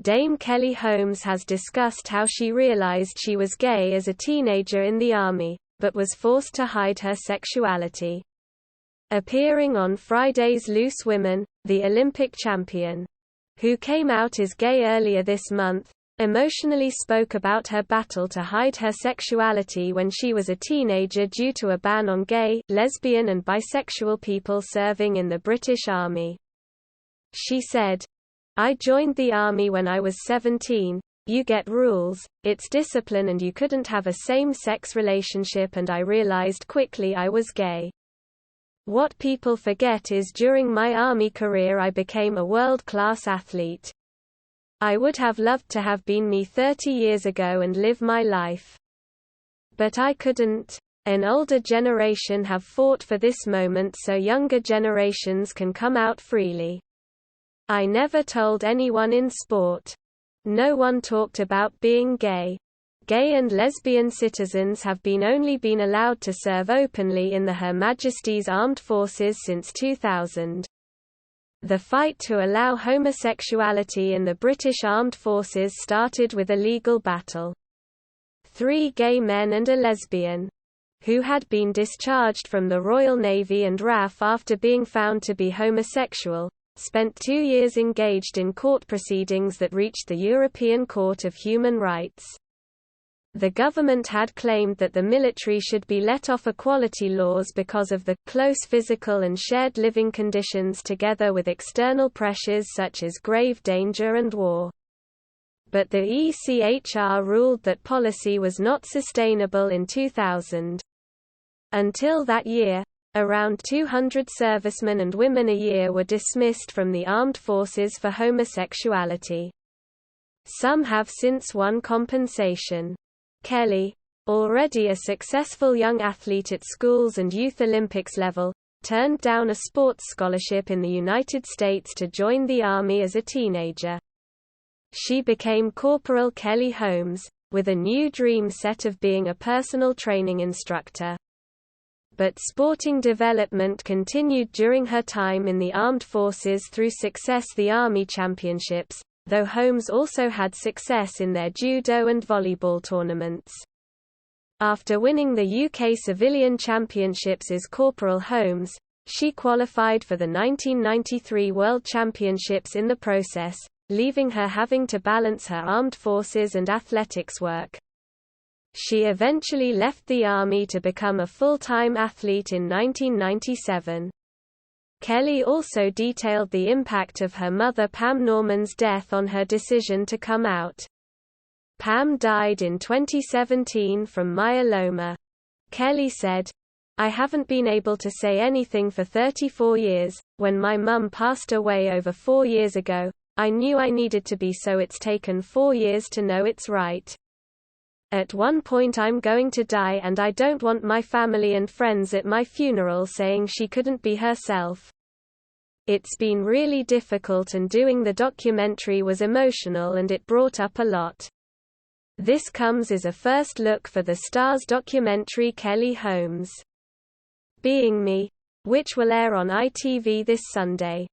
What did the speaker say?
Dame Kelly Holmes has discussed how she realized she was gay as a teenager in the army, but was forced to hide her sexuality. Appearing on Friday's Loose Women, the Olympic champion, who came out as gay earlier this month, emotionally spoke about her battle to hide her sexuality when she was a teenager due to a ban on gay, lesbian and bisexual people serving in the British Army. She said, "I joined the army when I was 17. You get rules, it's discipline, and you couldn't have a same-sex relationship, and I realized quickly I was gay. What people forget is during my army career I became a world-class athlete. I would have loved to have been me 30 years ago and live my life. But I couldn't. An older generation have fought for this moment so younger generations can come out freely. I never told anyone in sport. No one talked about being gay. Gay and lesbian citizens have only been allowed to serve openly in the Her Majesty's Armed Forces since 2000. The fight to allow homosexuality in the British Armed Forces started with a legal battle. 3 gay men and a lesbian, who had been discharged from the Royal Navy and RAF after being found to be homosexual, spent 2 years engaged in court proceedings that reached the European Court of Human Rights. The government had claimed that the military should be let off equality laws because of the close physical and shared living conditions together with external pressures such as grave danger and war. But the ECHR ruled that policy was not sustainable in 2000. Until that year, around 200 servicemen and women a year were dismissed from the armed forces for homosexuality. Some have since won compensation. Kelly, already a successful young athlete at schools and youth Olympics level, turned down a sports scholarship in the United States to join the Army as a teenager. She became Corporal Kelly Holmes, with a new dream set of being a personal training instructor. But sporting development continued during her time in the armed forces through Success the Army Championships, though Holmes also had success in their judo and volleyball tournaments. After winning the UK Civilian Championships as Corporal Holmes, she qualified for the 1993 World Championships in the process, leaving her having to balance her armed forces and athletics work. She eventually left the Army to become a full-time athlete in 1997. Kelly also detailed the impact of her mother Pam Norman's death on her decision to come out. Pam died in 2017 from myeloma. Kelly said, "I haven't been able to say anything for 34 years. When my mum passed away over 4 years ago, I knew I needed to be, so it's taken 4 years to know it's right. At one point I'm going to die, and I don't want my family and friends at my funeral saying she couldn't be herself. It's been really difficult, and doing the documentary was emotional and it brought up a lot." This comes as a first look for the Star's documentary Kelly Holmes, Being Me, which will air on ITV this Sunday.